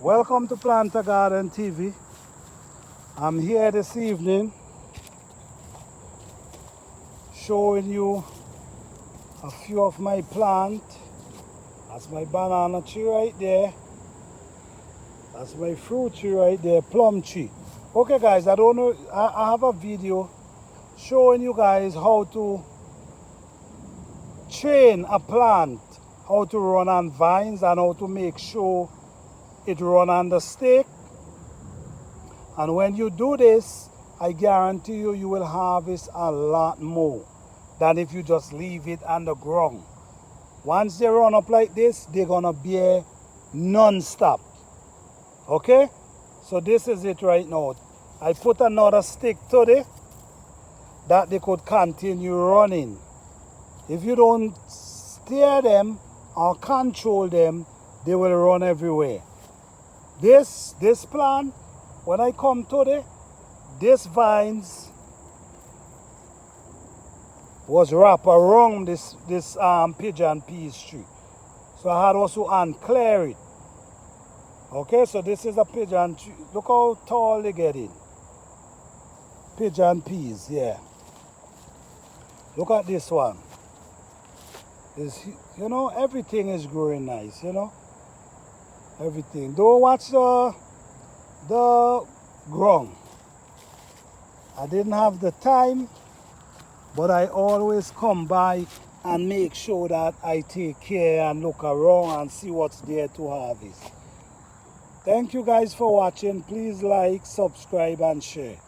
Welcome to Planter Garden TV. I'm here this evening showing you a few of my plants. That's my banana tree right there. That's my fruit tree right there, plum tree. Okay guys, I don't know, I have a video showing you guys how to train a plant, how to run on vines and how to make sure it run on the stake. And when you do this, I guarantee you, you will harvest a lot more than if you just leave it on the ground. Once they run up like this, they're gonna bear non-stop. Okay? So this is it right now. I put another stick to it that they could continue running. If you don't steer them or control them, they will run everywhere. This plant, when I come to this vines was wrapped around this pigeon peas tree. So I had also unclear it. Okay, so this is a pigeon tree. Look how tall they getting. Pigeon peas, yeah. Look at this one. You know, everything is growing nice, you know. Everything. Don't watch the ground. I didn't have the time, but I always come by and make sure that I take care and look around and see what's there to harvest. Thank you guys for watching. Please like, subscribe and share.